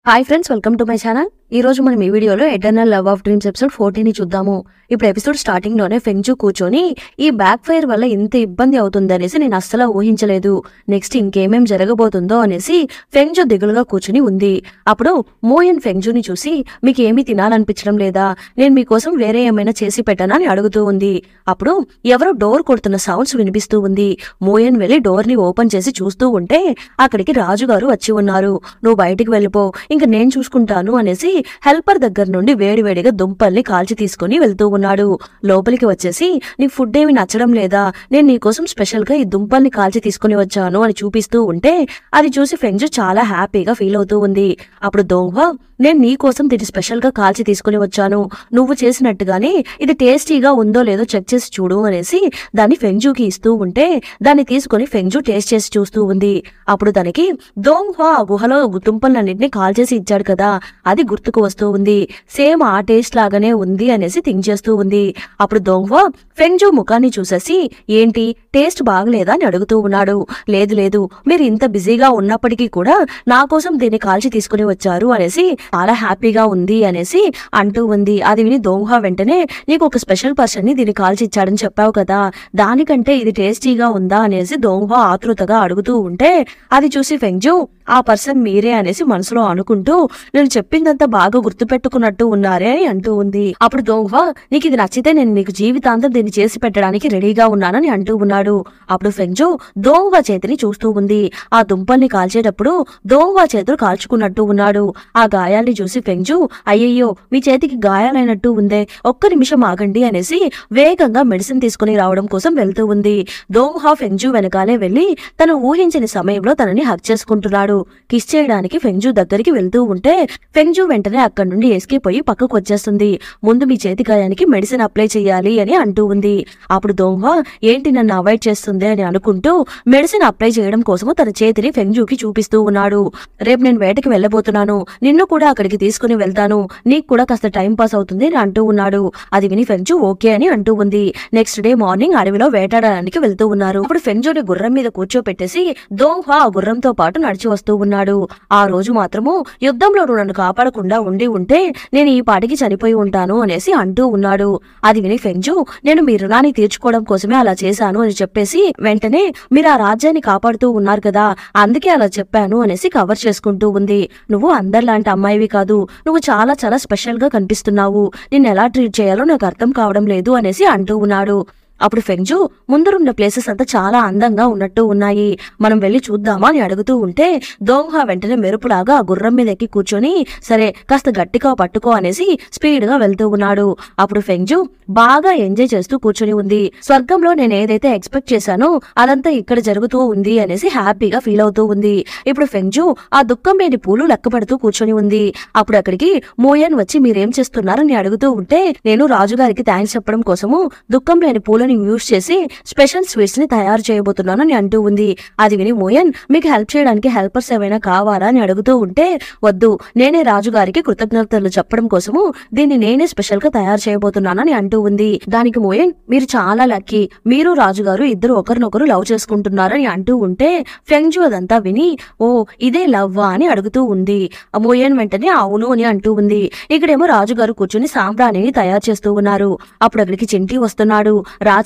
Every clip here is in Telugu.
Hi friends, welcome to my channel. ఈ రోజు మనం ఈ వీడియోలో eternal love of dreams episode 14 ని చూద్దాము. ఇప్పుడు ఎపిసోడ్ స్టార్టింగ్ లోనే ఫెంగ్జు కూర్చొని ఈ బ్యాక్ ఫైర్ వల్ల ఇంత ఇబ్బంది అవుతుందనేసి నేను అస్సలు ఊహించలేదు, నెక్స్ట్ ఇంకేమేం జరగబోతుందో అనేసి ఫెంగ్జు దిగులుగా కూర్చుని ఉంది. అప్పుడు మోయన్ ఫెంగ్జుని చూసి మీకు ఏమీ తినాలనిపించడం లేదా, నేను మీకోసం వేరే ఏమైనా చేసి పెట్టనా అని అడుగుతూ ఉంది. అప్పుడు ఎవరో డోర్ కొడుతున్న సౌండ్స్ వినిపిస్తూ ఉంది. మోయన్ వెళ్లి డోర్ ని ఓపెన్ చేసి చూస్తూ ఉంటే అక్కడికి రాజుగారు వచ్చి ఉన్నారు. నువ్వు బయటికి వెళ్ళిపో, ఇంక నేను చూసుకుంటాను అనేసి హెల్పర్ దగ్గర నుండి వేడివేడిగా దుంపల్ని కాల్చి తీసుకుని వెళ్తూ ఉన్నాడు. లోపలికి వచ్చేసి నీకు ఫుడ్ ఏమి నచ్చడం లేదా, నేను నీకోసం స్పెషల్ గా ఈ దుంపల్ని కాల్చి తీసుకుని వచ్చాను అని చూపిస్తూ ఉంటే అది చూసి ఫెంగ్జు చాలా హ్యాపీగా ఫీల్ అవుతూ ఉంది. అప్పుడు దోంగ్వా, నేను నీకోసం దీన్ని స్పెషల్ గా కాల్చి తీసుకుని వచ్చాను, నువ్వు చేసినట్టుగానే ఇది టేస్టీగా ఉందో లేదో చెక్ చేసి చూడు అనేసి దాన్ని ఫెంగ్జుకి ఇస్తూ ఉంటే దాన్ని తీసుకుని ఫెంగ్జు టేస్ట్ చేసి చూస్తూ ఉంది. అప్పుడు తనకి దోంగ్వా ఆ గుహలో దుంపలన్నింటినీ కాల్చేసి ఇచ్చాడు కదా, అది గుర్తుకు వస్తూ ఉంది. సేమ్ ఆ టేస్ట్ లాగానే ఉంది అనేసి థింక్ చేస్తూ ఉంది. అప్పుడు దోంగ్వా ఫెంగ్జు ముఖాన్ని చూసేసి ఏంటి టేస్ట్ బాగలేదా అని అడుగుతూ ఉన్నాడు. లేదు లేదు, మీరు ఇంత బిజీగా ఉన్నప్పటికీ కూడా నా కోసం దీన్ని కాల్చి తీసుకుని వచ్చారు అనేసి చాలా హ్యాపీగా ఉంది అనేసి అంటూ ఉంది. అది విని దోంగ్వా వెంటనే నీకు ఒక స్పెషల్ పర్సన్ ని దీన్ని కాల్చి ఇచ్చాడని చెప్పావు కదా, దానికంటే ఇది టేస్టీగా ఉందా అనేసి దోంగ్వా ఆతృతగా అడుగుతూ ఉంటే అది చూసి ఫెంగ్జు ఆ పర్సన్ మీరే అనేసి మనసులో అనుకుంటూ నేను చెప్పిందంతా బాగా గుర్తుపెట్టుకున్నట్టు ఉన్నారే అని అంటూ ఉంది. అప్పుడు దోంగ్వా నీకు ఇది నచ్చితే నేను నీకు జీవితాంతం దీన్ని చేసి పెట్టడానికి రెడీగా ఉన్నానని అంటూ ఉన్నాడు. అప్పుడు ఫెంగ్జు దోంగ్వా చేతిని చూస్తూ ఉంది. ఆ దుంపల్ని కాల్చేటప్పుడు దోంగ్వా చేతులు కాల్చుకున్నట్టు ఉన్నాడు. ఆ గాయాల్ని చూసి ఫెంగ్జు అయ్యయ్యో మీ చేతికి గాయాలైనట్టు ఉందే, ఒక్క నిమిషం ఆగండి అనేసి వేగంగా మెడిసిన్ తీసుకుని రావడం కోసం వెళ్తూ ఉంది. దోంగ్వా ఫెంగ్జు వెనకాలే వెళ్లి తను ఊహించని సమయంలో తనని హక్ చేసుకుంటున్నాడు. కిస్ చేయడానికి ఫెంగ్జు దగ్గరికి వెళ్తూ ఉంటే ఫెంగ్జు వెంటనే అక్కడి నుండి ఎస్కేప్ అయ్యి పక్కకు వచ్చేస్తుంది. ముందు మీ చేతి గాయానికి మెడిసిన్ అప్లై చేయాలి అని అంటూ ఉంది. అప్పుడు దోంగ్వా ఏంటి నన్ను అవాయిడ్ చేస్తుంది అని అనుకుంటూ మెడిసిన్ అప్లై చేయడం కోసము తన చేతిని ఫెంగ్జుకి చూపిస్తూ ఉన్నాడు. రేపు నేను వేటకి వెళ్ళబోతున్నాను, నిన్ను కూడా అక్కడికి తీసుకుని వెళ్తాను, నీకు కూడా కాస్త టైం పాస్ అవుతుంది అని అంటూ ఉన్నాడు. అది విని ఫెంగ్జు ఓకే అని అంటూ ఉంది. నెక్స్ట్ డే మార్నింగ్ అడవిలో వేటాడడానికి వెళ్తూ ఉన్నారు. అప్పుడు ఫెంగ్జుని గుర్రం మీద కూర్చోపెట్టేసి దోంగ్వా ఆ గుర్రంతో పాటు నడిచి వస్తూ ఉన్నాడు. ఆ రోజు మాత్రము యుద్ధంలో నన్ను కాపాడకుండా ఉంటే నేను ఈ పాటికి చనిపోయి ఉంటాను అనేసి అంటూ ఉన్నాడు. అది విని ఫెంగ్జు నేను మీ రుణాన్ని తీర్చుకోవడం కోసమే అలా చేశాను అని చెప్పేసి వెంటనే మీరు ఆ రాజ్యాన్ని కాపాడుతూ ఉన్నారు కదా, అందుకే అలా చెప్పాను అనేసి కవర్ చేసుకుంటూ ఉంది. నువ్వు అందరిలాంటి అమ్మాయివి కాదు, నువ్వు చాలా చాలా స్పెషల్ గా కనిపిస్తున్నావు, నిన్ను ఎలా ట్రీట్ చేయాలో నాకు అర్థం కావడం లేదు అనేసి అంటూ ఉన్నాడు. అప్పుడు ఫెంగ్జు ముందరున్న ప్లేసెస్ అంతా చాలా అందంగా ఉన్నట్టు ఉన్నాయి, మనం వెళ్లి చూద్దామా అని అడుగుతూ ఉంటే దోంగ్వా వెంటనే మెరుపులాగా ఆ గుర్రం మీద ఎక్కి కూర్చొని సరే కాస్త గట్టిగా పట్టుకో అనేసి స్పీడ్ గా వెళ్తూ ఉన్నాడు. అప్పుడు ఫెంగ్జు బాగా ఎంజాయ్ చేస్తూ కూర్చొని ఉంది. స్వర్గంలో నేను ఏదైతే ఎక్స్పెక్ట్ చేశానో అదంతా ఇక్కడ జరుగుతూ ఉంది అనేసి హ్యాపీగా ఫీల్ అవుతూ ఉంది. ఇప్పుడు ఫెంగ్జు ఆ దుఃఖం లేని పూలు లెక్కపడుతూ కూర్చొని ఉంది. అప్పుడు అక్కడికి మోయన్ వచ్చి మీరేం చేస్తున్నారని అడుగుతూ ఉంటే నేను రాజుగారికి థ్యాంక్స్ చెప్పడం కోసము దుఃఖం లేని పూలని యూజ్ చేసి స్పెషల్ స్వీట్స్ ని తయారు చేయబోతున్నానని అంటూ ఉంది. అది విని మోయన్ మీకు హెల్ప్ చేయడానికి హెల్పర్స్ ఏమైనా కావాలా అని అడుగుతూ ఉంటే వద్దు, నేనే రాజుగారికి కృతజ్ఞతలు చెప్పడం కోసము దీన్ని నేనే స్పెషల్ గా తయారు చేయబోతున్నానని అంటూ ఉంది. దానికి మోయన్ మీరు చాలా లక్కీ, మీరు రాజుగారు ఇద్దరు ఒకరినొకరు లవ్ చేసుకుంటున్నారని అంటూ ఉంటే ఫెంగ్జు అదంతా విని ఓ ఇదే లవ్వా అని అడుగుతూ ఉంది. మోయన్ వెంటనే అవును అని అంటూ ఉంది. ఇక్కడేమో రాజుగారు కూర్చుని సాంబ్రాణిని తయారు చేస్తూ ఉన్నారు. అప్పుడు అక్కడికి చింటి వస్తున్నాడు.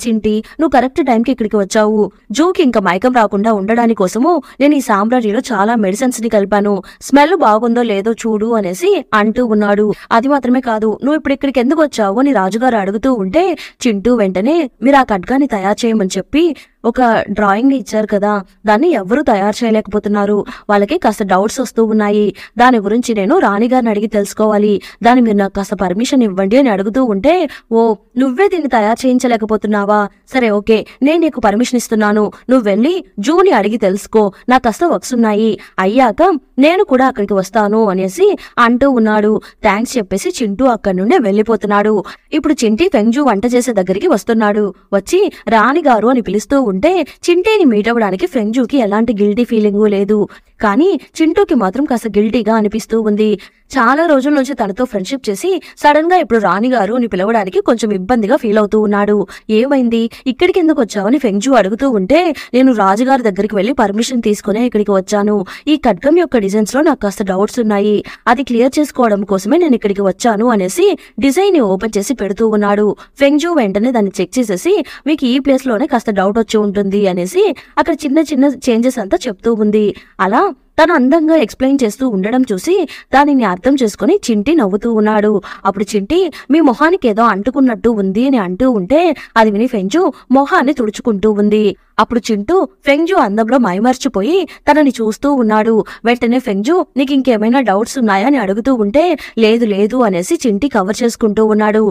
చింటి నువ్వు కరెక్ట్ టైంకి ఇక్కడికి వచ్చావు, జూకి ఇంకా మైకం రాకుండా ఉండడానికి కోసము నేను ఈ సాంబ్రాణిలో చాలా మెడిసిన్స్ ని కలిపాను, స్మెల్ బాగుందో లేదో చూడు అనేసి అంటూ ఉన్నాడు. అది మాత్రమే కాదు, నువ్వు ఇప్పుడు ఇక్కడికి ఎందుకు వచ్చావు అని రాజుగారు అడుగుతూ ఉంటే చింటూ వెంటనే మీరు ఆ ఖడ్గాని తయారు చేయమని చెప్పి ఒక డ్రాయింగ్ ఇచ్చారు కదా, దాన్ని ఎవరు తయారు చేయలేకపోతున్నారు, వాళ్ళకి కాస్త డౌట్స్ వస్తూ ఉన్నాయి, దాని గురించి నేను రాణిగారిని అడిగి తెలుసుకోవాలి, దాన్ని మీరు నాకు కాస్త పర్మిషన్ ఇవ్వండి అని అడుగుతూ ఉంటే ఓ నువ్వే దీన్ని తయారు చేయించలేకపోతున్నావా, సరే ఓకే నేను నీకు పర్మిషన్ ఇస్తున్నాను, నువ్వు వెళ్ళి జూని అడిగి తెలుసుకో, నాకు కాస్త వర్క్స్ ఉన్నాయి, అయ్యాక నేను కూడా అక్కడికి వస్తాను అనేసి అంటూ ఉన్నాడు. థ్యాంక్స్ చెప్పేసి చింటూ అక్కడి నుండి వెళ్ళిపోతున్నాడు. ఇప్పుడు చింటి ఫెంగ్జు వంట చేసే దగ్గరికి వస్తున్నాడు. వచ్చి రాణిగారు అని పిలుస్తూ ఉంటే చింటీని మీట్ అవ్వడానికి ఫెంగ్జుకి ఎలాంటి గిల్టీ ఫీలింగ్ లేదు. కానీ చింటూకి మాత్రం కాస్త గిల్టీగా అనిపిస్తూ ఉంది. చాలా రోజుల నుంచి తనతో ఫ్రెండ్షిప్ చేసి సడన్ గా ఇప్పుడు రాణిగారు అని పిలవడానికి కొంచెం ఇబ్బందిగా ఫీల్ అవుతూ ఉన్నాడు. ఏమైంది, ఇక్కడికి ఎందుకు వచ్చావని ఫెంగ్జూ అడుగుతూ ఉంటే, నేను రాజుగారి దగ్గరికి వెళ్లి పర్మిషన్ తీసుకునే ఇక్కడికి వచ్చాను. ఈ ఖడ్గం యొక్క డిజైన్స్ లో నాకు కాస్త డౌట్స్ ఉన్నాయి, అది క్లియర్ చేసుకోవడం కోసమే నేను ఇక్కడికి వచ్చాను అనేసి డిజైన్ ని ఓపెన్ చేసి పెడుతూ ఉన్నాడు. ఫెంగ్జూ వెంటనే దాన్ని చెక్ చేసేసి, మీకు ఈ ప్లేస్ లోనే కాస్త డౌట్ వచ్చి ఉంటుంది అనేసి అక్కడ చిన్న చిన్న చేంజెస్ అంతా చెప్తూ ఉంది. అలా తను అందంగా ఎక్స్ప్లెయిన్ చేస్తూ ఉండడం చూసి దానిని అర్థం చేసుకుని చింటి నవ్వుతూ ఉన్నాడు. అప్పుడు చింటి మీ మొహానికి ఏదో అంటుకున్నట్టు ఉంది అని అంటూ ఉంటే అది విని ఫెంజు మొహాన్ని తుడుచుకుంటూ ఉంది. అప్పుడు చింటూ ఫెంజు అందంలో మైమర్చిపోయి తనని చూస్తూ ఉన్నాడు. వెంటనే ఫెంజు నీకు ఇంకేమైనా డౌట్స్ ఉన్నాయా అని అడుగుతూ ఉంటే లేదు లేదు అనేసి చింటి కవర్ చేసుకుంటూ ఉన్నాడు.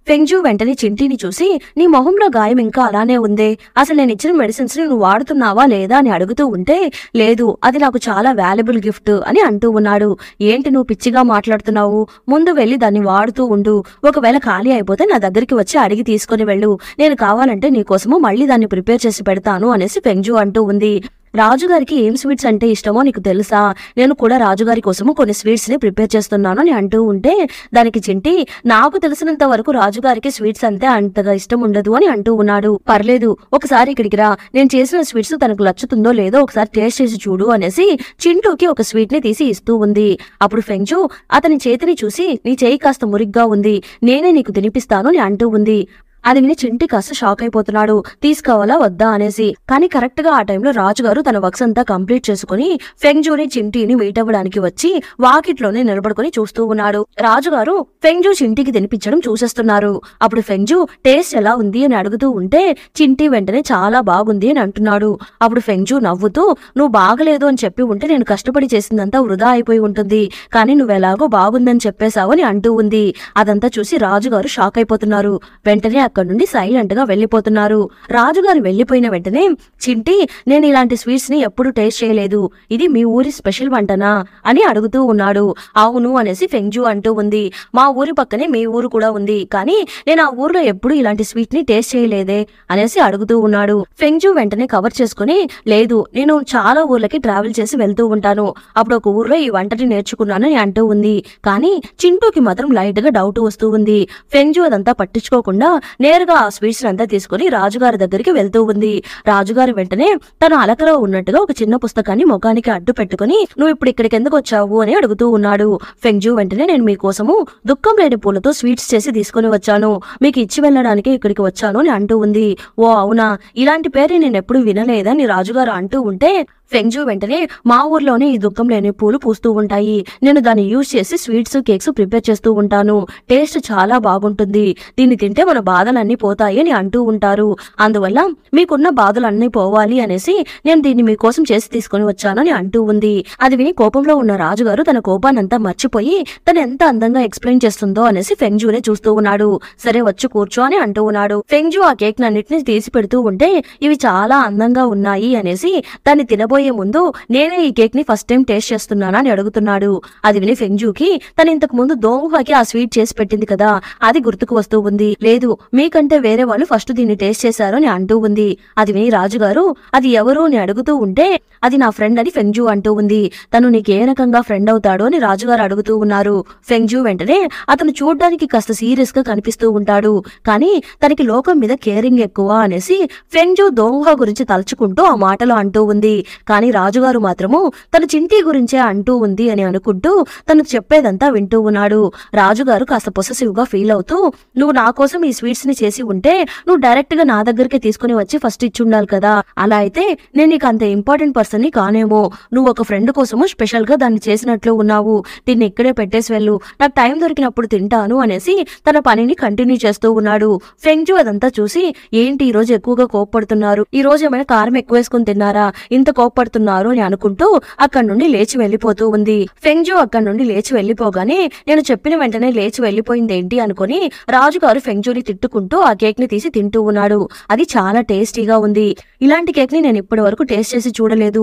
ఫెంజు వెంటనే చింటిని చూసి నీ మొహంలో గాయం ఇంకా అలానే ఉందే, అసలు నేను ఇచ్చిన మెడిసిన్స్ ని నువ్వు వాడుతున్నావా లేదా అని అడుగుతూ ఉంటే లేదు, అది నాకు చాలా వాల్యుబుల్ గిఫ్ట్ అని అంటూ ఉన్నాడు. ఏంటి నువ్వు పిచ్చిగా మాట్లాడుతున్నావు, ముందు వెళ్ళి దాన్ని వాడుతూ ఉండు, ఒకవేళ ఖాళీ అయిపోతే నా దగ్గరికి వచ్చి అడిగి తీసుకుని వెళ్ళు, నేను కావాలంటే నీకోసము మళ్ళీ దాన్ని ప్రిపేర్ చేసి పెడతాను అనేసి ఫెంజు అంటూ ఉంది. రాజుగారికి ఏం స్వీట్స్ అంటే ఇష్టమో నీకు తెలుసా, నేను కూడా రాజుగారి కోసము కొన్ని స్వీట్స్ ని ప్రిపేర్ చేస్తున్నాను అని అంటూ ఉంటే దానికి చింటి నాకు తెలిసినంత వరకు రాజుగారికి స్వీట్స్ అంతే అంతగా ఇష్టం ఉండదు అని అంటూ ఉన్నాడు. పర్లేదు ఒకసారి ఇక్కడికి రా, నేను చేసిన స్వీట్స్ తనకు నచ్చుతుందో లేదో ఒకసారి టేస్ట్ చేసి చూడు అనేసి చింటూకి ఒక స్వీట్ ని తీసి ఇస్తూ ఉంది. అప్పుడు ఫెంజు అతని చేతిని చూసి నీ చేయి కాస్త మురిగ్గా ఉంది, నేనే నీకు తినిపిస్తాను అని అంటూ ఉంది. అది విని చింటి కాస్త షాక్ అయిపోతున్నాడు, తీసుకోవాలా వద్దా అనేసి. కానీ కరెక్ట్ గా ఆ టైంలో రాజుగారు తన వర్క్స్ అంతా కంప్లీట్ చేసుకుని ఫెంజుని చింటిని మీట్ అవ్వడానికి వచ్చి వాకిట్లోనే నిలబడుకుని చూస్తూ ఉన్నాడు. రాజుగారు ఫెంజు చింటికి తినిపించడం చూసేస్తున్నారు. అప్పుడు ఫెంజు టేస్ట్ ఎలా ఉంది అని అడుగుతూ ఉంటే చింటి వెంటనే చాలా బాగుంది అని అంటున్నాడు. అప్పుడు ఫెంజు నవ్వుతూ నువ్వు బాగలేదు అని చెప్పి ఉంటే నేను కష్టపడి చేసిందంతా వృధా అయిపోయి ఉంటుంది, కానీ నువ్వెలాగో బాగుందని చెప్పేశావు అని అంటూ ఉంది. అదంతా చూసి రాజుగారు షాక్ అయిపోతున్నారు. వెంటనే అక్కడ నుండి సైలెంట్ గా వెళ్లిపోతున్నారు. రాజుగారు వెళ్లిపోయిన వెంటనే చింటి నేను ఇలాంటి స్వీట్స్ ని ఎప్పుడు టేస్ట్ చేయలేదు, ఇది మీ ఊరి స్పెషల్ వంటనా అని అడుగుతూ ఉన్నాడు. అవును అనేసి ఫెంజు అంటూ ఉంది. మా ఊరి పక్కనే మీ ఊరు కూడా ఉంది, కానీ నేను ఆ ఊర్లో ఎప్పుడు ఇలాంటి స్వీట్ ని టేస్ట్ చేయలేదే అనేసి అడుగుతూ ఉన్నాడు. ఫెంజు వెంటనే కవర్ చేసుకుని లేదు నేను చాలా ఊర్లకి ట్రావెల్ చేసి వెళ్తూ ఉంటాను, అప్పుడు ఒక ఊర్లో ఈ వంటని నేర్చుకున్నాను అని అంటూ ఉంది. కానీ చింటూకి మాత్రం లైట్ గా డౌట్ వస్తూ ఉంది. ఫెంజు అదంతా పట్టించుకోకుండా నేరుగా ఆ స్వీట్స్ అంతా తీసుకుని రాజుగారి దగ్గరికి వెళ్తూ ఉంది. రాజుగారు వెంటనే తన అలకలో ఉన్నట్టుగా ఒక చిన్న పుస్తకాన్ని ముఖానికి అడ్డు పెట్టుకుని నువ్వు ఇప్పుడు ఇక్కడికి ఎందుకు వచ్చావు అని అడుగుతూ ఉన్నాడు. ఫెంజు వెంటనే నేను మీకోసము దుఃఖం లేని పూలతో స్వీట్స్ చేసి తీసుకుని వచ్చాను, మీకు ఇచ్చి వెళ్ళడానికి ఇక్కడికి వచ్చాను అని అంటూ ఉంది. ఓ అవునా, ఇలాంటి పేరు నేను ఎప్పుడు వినలేదని రాజుగారు అంటూ ఉంటే ఫెంజు వెంటనే మా ఊర్లోనే ఈ దుఃఖం లేని పూలు పూస్తూ ఉంటాయి, నేను దాన్ని యూజ్ చేసి స్వీట్స్ కేక్స్ ప్రిపేర్ చేస్తూ ఉంటాను, టేస్ట్ చాలా బాగుంటుంది, దీన్ని తింటే మన బాధలన్నీ పోతాయి అని అంటూ ఉంటారు, అందువల్ల మీకున్న బాధలన్నీ పోవాలి అనేసి నేను దీన్ని మీకోసం చేసి తీసుకుని వచ్చానని అంటూ ఉంది. అది విని కోపంలో ఉన్న రాజుగారు తన కోపాన్నంతా మర్చిపోయి తను ఎంత అందంగా ఎక్స్ప్లెయిన్ చేస్తుందో అనేసి ఫెంజునే చూస్తూ ఉన్నాడు. సరే వచ్చి కూర్చో అని అంటూ ఉన్నాడు. ఫెంజు ఆ కేక్ అన్నిటిని తీసి పెడుతూ ఉంటే ఇవి చాలా అందంగా ఉన్నాయి అనేసి దాన్ని తినబోయే ముందు నేనే ఈ కేక్ ని ఫస్ట్ టైం టేస్ట్ చేస్తున్నానా అని అడుగుతున్నాడు. అది విని ఫెంజుకి తను ఇంతకు ముందు దోముహాకి ఆ స్వీట్ చేసి పెట్టింది కదా అది గుర్తుకు వస్తూ ఉంది. లేదు మీకంటే వేరే వాళ్ళు ఫస్ట్ దీన్ని టేస్ట్ చేశారు అని అంటూ ఉంది. అది విని రాజుగారు అది ఎవరు అని అడుగుతూ ఉంటే అది నా ఫ్రెండ్ అని ఫెంజు అంటూ ఉంది. తను నీకు ఏ రకంగా ఫ్రెండ్ అవుతాడు అని రాజుగారు అడుగుతూ ఉన్నారు. ఫెంజు వెంటనే అతను చూడ్డానికి కాస్త సీరియస్ గా కనిపిస్తూ ఉంటాడు, కానీ తనకి లోకం మీద కేరింగ్ ఎక్కువ అనేసి ఫెంజు దోముహా గురించి తలుచుకుంటూ ఆ మాటలు అంటూ ఉంది. కానీ రాజుగారు మాత్రము తన చింటి గురించే అంటూ ఉంది అని అనుకుంటూ తను చెప్పేదంతా వింటూ ఉన్నాడు. రాజుగారు కాస్త పొసెసివ్ గా ఫీల్ అవుతూ నువ్వు నా కోసం ఈ స్వీట్స్ ని చేసి ఉంటే నువ్వు డైరెక్ట్ గా నా దగ్గరికి తీసుకుని వచ్చి ఫస్ట్ ఇచ్చి ఉండాలి కదా, అలా అయితే నేను నీకు అంత ఇంపార్టెంట్ పర్సన్ ని కానేమో, నువ్వు ఒక ఫ్రెండ్ కోసము స్పెషల్ గా దాన్ని చేసినట్లు ఉన్నావు, దీన్ని ఇక్కడే పెట్టేసి వెళ్ళు, నాకు టైం దొరికినప్పుడు తింటాను అనేసి తన పనిని కంటిన్యూ చేస్తూ ఉన్నాడు. ఫెంజు అదంతా చూసి ఏంటి ఈ రోజు ఎక్కువగా కోప్పడుతున్నారు, ఈ రోజు ఏమైనా కారం ఎక్కువ వేసుకుని తిన్నారా, ఇంత కోప్పడుతున్నారు అని అనుకుంటూ అక్కడి నుండి లేచి వెళ్లిపోతూ ఉంది. ఫెంజు అక్కడి నుండి లేచి వెళ్లిపోగానే నేను చెప్పిన వెంటనే లేచి వెళ్లిపోయింది ఏంటి అనుకుని రాజుగారు ఫెంజుని తిట్టుకుంటూ చూసుకుంటూ ఆ కేక్ ని తీసి తింటూ ఉన్నాడు. అది చాలా టేస్టీగా ఉంది. ఇలాంటి కేక్ ని నేను ఇప్పటి వరకు టేస్ట్ చేసి చూడలేదు.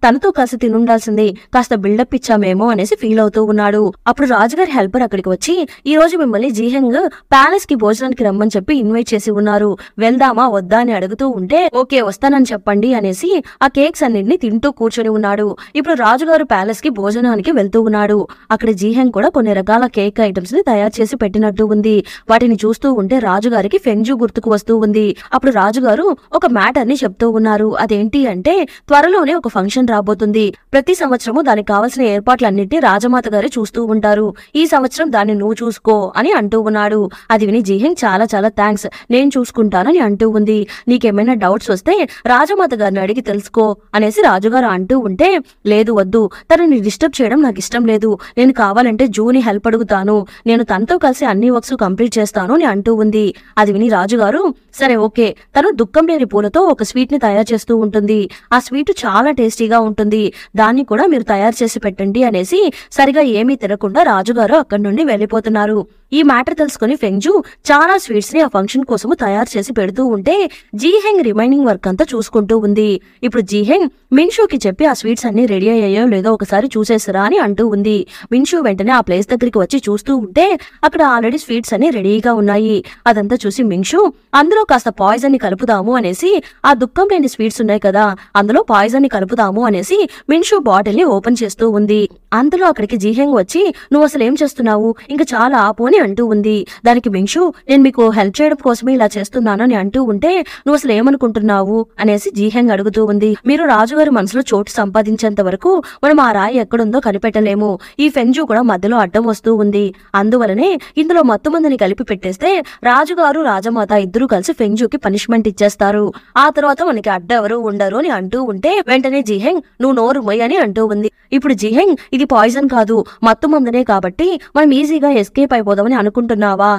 తనతో కాస్త తినుండాల్సింది, కాస్త బిల్డప్ ఇచ్చామేమో అనేసి ఫీల్ అవుతూ ఉన్నాడు. అప్పుడు రాజుగారి హెల్పర్ అక్కడికి వచ్చి, ఈ రోజు మిమ్మల్ని జీహెంగ్ ప్యాలెస్ కి భోజనానికి రమ్మని చెప్పి ఇన్వైట్ చేసి ఉన్నారు, వెళ్దామా వద్దా అని అడుగుతూ ఉంటే ఓకే వస్తానని చెప్పండి అనేసి ఆ కేక్స్ అన్నింటినీ తింటూ కూర్చొని ఉన్నాడు. ఇప్పుడు రాజుగారు ప్యాలెస్ కి భోజనానికి వెళ్తూ ఉన్నాడు. అక్కడ జీహెంగ్ కూడా కొన్ని రకాల కేక్ ఐటమ్స్ ని తయారు చేసి పెట్టినట్టు ఉంది. వాటిని చూస్తూ ఉంటే రాజుగారికి ఫెంగ్జూ గుర్తుకు వస్తూ ఉంది. అప్పుడు రాజుగారు ఒక మ్యాటర్ ని చెప్తూ ఉన్నారు. అదేంటి అంటే త్వరలోనే ఒక ఫంక్షన్ రాబోతుంది. ప్రతి సంవత్సరము దానికి కావాల్సిన ఏర్పాట్లన్నింటినీ రాజమాత గారు చూస్తూ ఉంటారు. ఈ సంవత్సరం దాన్ని నువ్వు చూసుకో అని అంటూ ఉన్నాడు. అది విని జీహెంగ్ చాలా చాలా థ్యాంక్స్, నేను చూసుకుంటానని అంటూ ఉంది. నీకేమైనా డౌట్స్ వస్తే రాజమాత గారిని అడిగి తెలుసుకో అనేసి రాజుగారు అంటూ ఉంటే, లేదు వద్దు, తనని డిస్టర్బ్ చేయడం నాకు ఇష్టం లేదు, నేను కావాలంటే జూని హెల్ప్ అడుగుతాను, నేను తనతో కలిసి అన్ని వర్క్స్ కంప్లీట్ చేస్తాను అని అంటూ ఉంది. అది విని రాజుగారు సరే ఓకే, తను దుఃఖం లేని పూలతో ఒక స్వీట్ ని తయారు చేస్తూ ఉంటుంది. ఆ స్వీట్ చాలా టేస్టీగా ఉంటుంది, దాన్ని కూడా మీరు తయారు చేసి పెట్టండి అనేసి సరిగా ఏమీ తినకుండా రాజుగారు అక్కడి నుండి వెళ్లిపోతున్నారు. ఈ మ్యాటర్ తెలుసుకుని ఫెంగ్జూ చాలా స్వీట్స్ ని ఆ ఫంక్షన్ కోసము తయారు చేసి పెడుతూ ఉంటే జీహెంగ్ రిమైనింగ్ వర్క్ అంతా చూసుకుంటూ ఉంది. ఇప్పుడు జీహెంగ్ మిన్షూకి చెప్పి ఆ స్వీట్స్ అన్ని రెడీ అయ్యాయో లేదో ఒకసారి చూసేసరా అని అంటూ ఉంది. మిన్షూ వెంటనే ఆ ప్లేస్ దగ్గరికి వచ్చి చూస్తూ ఉంటే అక్కడ ఆల్రెడీ స్వీట్స్ అన్ని రెడీగా ఉన్నాయి. అదంతా చూసి మిన్షూ అందులో కాస్త పాయిజన్ ని కలుపుదాము అనేసి, ఆ దుఃఖం లేని స్వీట్స్ ఉన్నాయి కదా అందులో పాయిజన్ ని కలుపుదాము అనేసి మిన్షూ బాటిల్ ని ఓపెన్ చేస్తూ ఉంది. అందులో అక్కడికి జీహెంగ్ వచ్చి నువ్వు అసలు ఏం చేస్తున్నావు, ఇంకా చాలా ఆపు అని అంటూ ఉంది. దానికి మిన్షూ నేను మీకు హెల్ప్ చేయడం కోసమే ఇలా చేస్తున్నాను అని అంటూ ఉంటే నువ్వు అసలు ఏమనుకుంటున్నావు అనేసి జీహెంగ్ అడుగుతూ ఉంది. మీరు రాజుగారి మనసులో చోటు సంపాదించేంత వరకు మనం ఆ రాయి ఎక్కడుందో కనిపెట్టలేము. ఈ ఫెంగ్జూ కూడా మధ్యలో అడ్డం వస్తూ ఉంది. అందువలనే ఇందులో మత్తుమందిని కలిపి పెట్టేస్తే రాజుగారు రాజమాత ఇద్దరు కలిసి ఫెంగ్జూకి పనిష్మెంట్ ఇచ్చేస్తారు. ఆ తర్వాత మనకి అడ్డెవరు ఉండరు అని అంటూ ఉంటే వెంటనే జీహెంగ్ నువ్వు నోరు మొయ్ అని అంటూ ఉంది. ఇప్పుడు జీహెంగ్ ఇది పాయిజన్ కాదు, మత్తు మందునే కాబట్టి మనం ఈజీగా ఎస్కేప్ అయిపోదామని అనుకుంటున్నావా?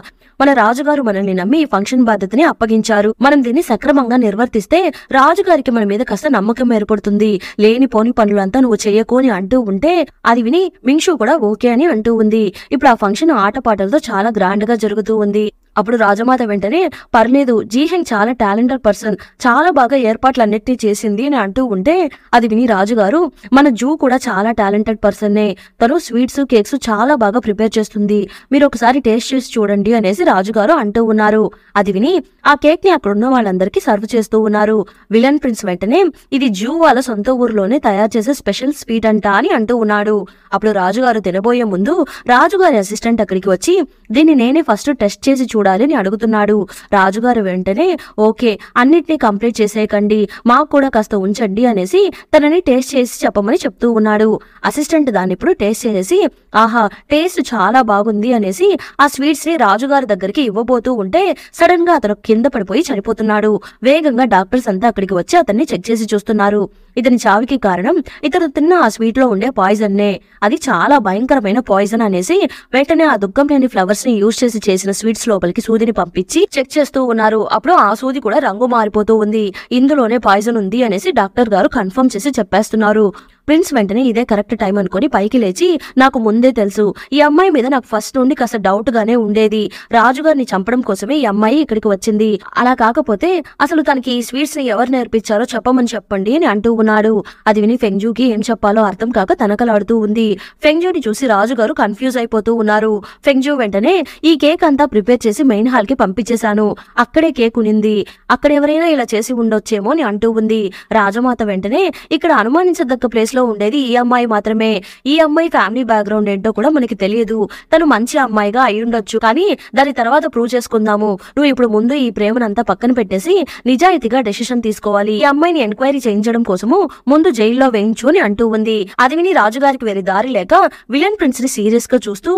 మన రాజుగారు మనల్ని నమ్మి ఈ ఫంక్షన్ బాధ్యతని అప్పగించారు. మనం దీన్ని సక్రమంగా నిర్వర్తిస్తే రాజుగారికి మన మీద కాస్త నమ్మకం ఏర్పడుతుంది. లేని పోని పనులంతా నువ్వు చెయ్యకు అని అంటూ ఉంటే అది విని మిన్షూ కూడా ఓకే అని అంటూ ఉంది. ఇప్పుడు ఆ ఫంక్షన్ ఆటపాటలతో చాలా గ్రాండ్ గా జరుగుతూ ఉంది. అప్పుడు రాజమాత వెంటనే పర్లేదు, జీహెంగ్ చాలా టాలెంటెడ్ పర్సన్, చాలా బాగా ఏర్పాట్లన్నిటినీ చేసింది అని అంటూ ఉంటే అది విని రాజుగారు మన జూ కూడా చాలా టాలెంటెడ్ పర్సన్నే, తను స్వీట్స్ కేక్స్ చాలా బాగా ప్రిపేర్ చేస్తుంది, మీరు ఒకసారి టేస్ట్ చేసి చూడండి అనేసి రాజుగారు అంటూ ఉన్నారు. అది విని ఆ కేక్ ని అక్కడున్న వాళ్ళందరికీ సర్వ్ చేస్తూ ఉన్నారు. విలన్ ప్రిన్స్ వెంటనే ఇది జూ వాళ్ళ సొంత ఊరిలోనే తయారు చేసే స్పెషల్ స్వీట్ అంట అని అంటూ ఉన్నాడు. అప్పుడు రాజుగారు తినబోయే ముందు రాజుగారి అసిస్టెంట్ అక్కడికి వచ్చి దీన్ని నేనే ఫస్ట్ టెస్ట్ చేసి చూడాలి అని అడుగుతున్నాడు. రాజుగారు వెంటనే ఓకే అన్నిటినీ కంప్లీట్ చేసేయకండి, మాకు కూడా కాస్త ఉంచండి అనేసి తనని టేస్ట్ చేసి చెప్పమని చెప్తూ ఉన్నాడు. అసిస్టెంట్ దాన్ని ఇప్పుడు టేస్ట్ చేసి ఆహా టేస్ట్ చాలా బాగుంది అనేసి ఆ స్వీట్స్ ని రాజుగారి దగ్గరికి ఇవ్వబోతూ ఉంటే సడన్ గా అతను కింద పడిపోయి చనిపోతున్నాడు. వేగంగా డాక్టర్స్ అంతా అక్కడికి వచ్చి అతన్ని చెక్ చేసి చూస్తున్నారు. ఇతని చావుకి కారణం ఇతను తిన్న ఆ స్వీట్ లో ఉండే పాయిజన్నే, అది చాలా భయంకరమైన పాయిజన్ అనేసి వెంటనే ఆ దుఃఖం లేని ఫ్లవర్స్ ని యూజ్ చేసి చేసిన స్వీట్స్ లోపలికి సూదిని పంపించి చెక్ చేస్తూ ఉన్నారు. అప్పుడు ఆ సూది కూడా రంగు మారిపోతూ ఉంది. ఇందులోనే పాయిజన్ ఉంది అనేసి డాక్టర్ గారు కన్ఫర్మ్ చేసి చెప్పేస్తున్నారు. ప్రిన్స్ వెంటనే ఇదే కరెక్ట్ టైం అనుకుని పైకి లేచి నాకు ముందే తెలుసు, ఈ అమ్మాయి మీద నాకు ఫస్ట్ నుండి కాస్త డౌట్ గానే ఉండేది, రాజుగారిని చంపడం కోసమే ఈ అమ్మాయి ఇక్కడికి వచ్చింది, అలా కాకపోతే అసలు తనకి ఈ స్వీట్స్ ని ఎవరు నేర్పించారో చెప్పమని చెప్పండి అని అంటూ ఉన్నాడు. అది విని ఫెంగ్జూకి ఏం చెప్పాలో అర్థం కాక తనకలాడుతూ ఉంది. ఫెంగ్జూని చూసి రాజుగారు కన్ఫ్యూజ్ అయిపోతూ ఉన్నారు. ఫెంగ్జూ వెంటనే ఈ కేక్ అంతా ప్రిపేర్ చేసి మెయిన్ హాల్ కి పంపించేశాను, అక్కడే కేక్ ఉనింది, అక్కడ ఎవరైనా ఇలా చేసి ఉండొచ్చేమో అని అంటూ ఉంది. రాజమాత వెంటనే ఇక్కడ అనుమానించదగ్గ ప్లేస్ లో ఉండేది ఈ అమ్మాయి మాత్రమే, ఈ అమ్మాయి ఫ్యామిలీ బ్యాక్గ్రౌండ్ ఏంటో కూడా మనకి తెలియదు, తను మంచి అమ్మాయిగా అయి ఉండొచ్చు, కానీ దాని తర్వాత ప్రూవ్ చేసుకుందాము, నువ్వు ఇప్పుడు ముందు ఈ ప్రేమనంతా పక్కన పెట్టేసి నిజాయితీగా డెసిషన్ తీసుకోవాలి, ఈ అమ్మాయిని ఎంక్వైరీ చేయించడం కోసము ముందు జైల్లో వేయించు అని అంటూ ఉంది. అది విని రాజుగారికి వేరే దారి లేక విలన్ ప్రిన్స్ ని సీరియస్ గా చూస్తూ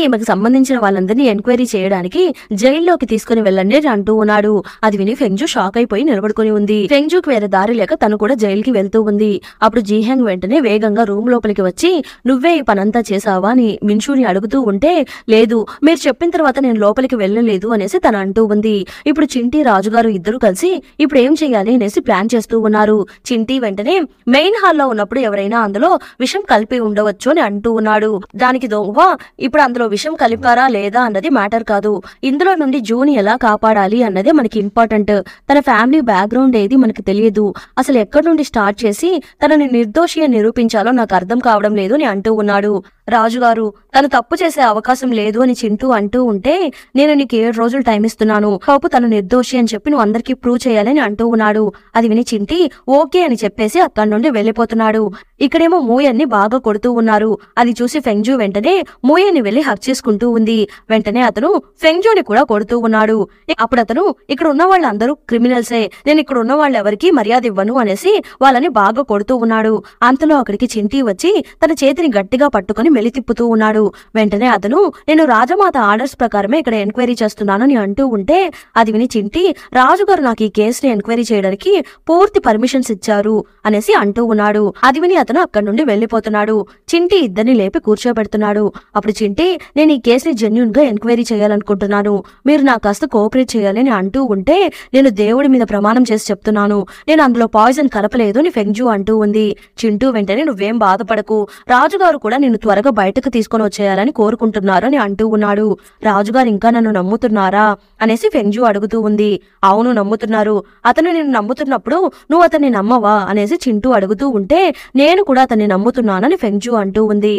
ఈమెకి సంబంధించిన వాళ్ళందరినీ ఎంక్వైరీ చేయడానికి జైల్లోకి తీసుకుని వెళ్ళండి అని అంటూ ఉన్నాడు. అది విని ఫెంగ్జూ షాక్ అయిపోయి నిలబడుకుని ఉంది. ఫెంగ్జూకి వేరే దారి లేక తను కూడా జైలుకి వెళ్తూ ఉంది. అప్పుడు జీహెంగ్ వెంటనే వేగంగా రూమ్ లోపలికి వచ్చి నువ్వే ఈ పనంతా చేసావా అని మిన్షుని అడుగుతూ ఉంటే లేదు మీరు చెప్పిన తర్వాత నేను లోపలికి వెళ్ళలేదు అనేసి తను అంటూ ఉంది. ఇప్పుడు చింటి రాజుగారు ఇద్దరు కలిసి ఇప్పుడు ఏం చేయాలి అనేసి ప్లాన్ చేస్తూ ఉన్నారు. చింటి వెంటనే మెయిన్ హాల్లో ఉన్నప్పుడు ఎవరైనా అందులో విషం కలిపి ఉండవచ్చు అని అంటూ ఉన్నాడు. దానికి దొంగ ఇప్పుడు అందులో విషం కలిపారా లేదా అన్నది మ్యాటర్ కాదు, ఇందులో నుండి జూని ఎలా కాపాడాలి అన్నదే మనకి ఇంపార్టెంట్. తన ఫ్యామిలీ బ్యాక్గ్రౌండ్ ఏది మనకి తెలియదు, అసలు ఎక్కడి నుండి స్టార్ట్ చేసి తనని నిర్దోషి అని నిరూపించాలో నాకు అర్థం కావడం లేదు అని అంటూ ఉన్నాడు. రాజుగారు తను తప్పు చేసే అవకాశం లేదు అని చింటూ అంటూ ఉంటే నేను నీకు 7 రోజులు టైం ఇస్తున్నాను, కాపు తను నిర్దోషి అని చెప్పి నువ్వు అందరికీ ప్రూవ్ చేయాలని అంటూ ఉన్నాడు. అది విని చింటి ఓకే అని చెప్పేసి అక్కడి నుండి వెళ్ళిపోతున్నాడు. ఇక్కడేమో మూయన్ని బాగా కొడుతూ ఉన్నారు. అది చూసి ఫెంగ్జూ వెంటనే మూయన్ని వెళ్లి హక్ చేసుకుంటూ ఉంది. వెంటనే అతను ఫెంగ్జూని కూడా కొడుతూ ఉన్నాడు. అప్పుడు అతను ఇక్కడ ఉన్న వాళ్ళందరూ క్రిమినల్సే, నేను ఇక్కడ ఉన్న వాళ్ళు ఎవరికి మర్యాద ఇవ్వను అనేసి వాళ్ళని బాగా కొడుతూ ఉన్నాడు. అంతలో అక్కడికి చింటి వచ్చి తన చేతిని గట్టిగా పట్టుకుని మెలి తిప్పుతూ ఉన్నాడు. వెంటనే అతను నేను రాజమాత ఆర్డర్స్ ప్రకారమే ఇక్కడ ఎంక్వైరీ చేస్తున్నానని అంటూ ఉంటే అది విని చింటి రాజుగారు నాకు ఈ కేసుని ఎంక్వైరీ చేయడానికి పూర్తి పర్మిషన్స్ ఇచ్చారు అనేసి అంటూ ఉన్నాడు. అది విని అతను అక్కడి నుండి వెళ్లిపోతున్నాడు. చింటి ఇద్దరిని లేపి కూర్చోబెడుతున్నాడు. అప్పుడు చింటి నేను ఈ కేసుని జెన్యూన్ గా ఎంక్వైరీ చేయాలనుకుంటున్నాను, మీరు నాకు కాస్త కోఆపరేట్ చేయాలని అంటూ ఉంటే నేను దేవుడి మీద ప్రమాణం చేసి చెప్తున్నాను నేను అందులో పాయిజన్ కలపలేదు అని ఫెంగ్జూ అంటూ ఉంది. చింటూ వెంటనే నువ్వేం బాధపడకు, రాజుగారు కూడా నేను త్వరగా బయటకు తీసుకొని వచ్చేయాలని కోరుకుంటున్నారు అని అంటూ ఉన్నాడు. రాజుగారు ఇంకా నన్ను నమ్ముతున్నారా అనేసి ఫెంగ్జూ అడుగుతూ ఉంది. అవును నమ్ముతున్నారు, అతను నేను నమ్ముతున్నప్పుడు నువ్వు అతన్ని నమ్మవా అనేసి చింటూ అడుగుతూ ఉంటే నేను కూడా అతన్ని నమ్ముతున్నానని ఫెంగ్జూ అంటూ ఉంది.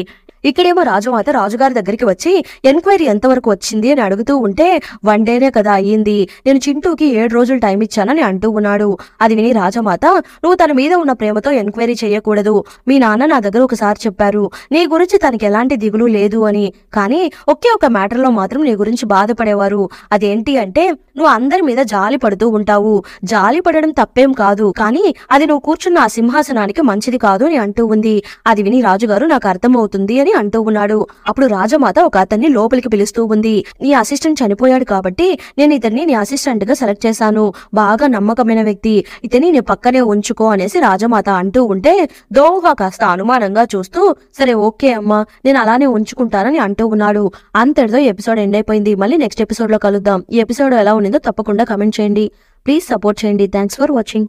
ఇక్కడేమో రాజమాత రాజుగారి దగ్గరికి వచ్చి ఎంక్వైరీ ఎంతవరకు వచ్చింది అని అడుగుతూ ఉంటే 1 డేనే కదా అయ్యింది, నేను చింటూకి 7 రోజులు టైం ఇచ్చానని అంటూ ఉన్నాడు. అది విని రాజమాత నువ్వు తన మీద ఉన్న ప్రేమతో ఎంక్వైరీ చేయకూడదు, మీ నాన్న నా దగ్గర ఒకసారి చెప్పారు నీ గురించి తనకి ఎలాంటి దిగులు లేదు అని, కానీ ఒకే ఒక మ్యాటర్ లో మాత్రం నీ గురించి బాధపడేవారు. అదేంటి అంటే నువ్వు అందరి మీద జాలి పడుతూ ఉంటావు, జాలి పడడం తప్పేం కాదు, కానీ అది నువ్వు కూర్చున్న ఆ సింహాసనానికి మంచిది కాదు అని అంటూ ఉంది. అది విని రాజుగారు నాకు అర్థమవుతుంది అని అంటూ ఉన్నాడు. అప్పుడు రాజమాత ఒక అతన్ని లోపలికి పిలుస్తూ ఉంది. నీ అసిస్టెంట్ చనిపోయాడు కాబట్టి నేను ఇతన్ని నీ అసిస్టెంట్ గా సెలెక్ట్ చేశాను, బాగా నమ్మకమైన వ్యక్తి, ఇతని నీ పక్కనే ఉంచుకో అనేసి రాజమాత అంటూ ఉంటే దోహ కాస్త అనుమానంగా చూస్తూ సరే ఓకే అమ్మా నేను అలానే ఉంచుకుంటానని అంటూ ఉన్నాడు. అంతటితో ఎపిసోడ్ ఎండ్ అయిపోయింది. మళ్ళీ నెక్స్ట్ ఎపిసోడ్ లో కలుద్దాం. ఈ ఎపిసోడ్ ఎలా ఉండిందో తప్పకుండా కమెంట్ చేయండి. ప్లీజ్ సపోర్ట్ చేయండి. Thanks for watching.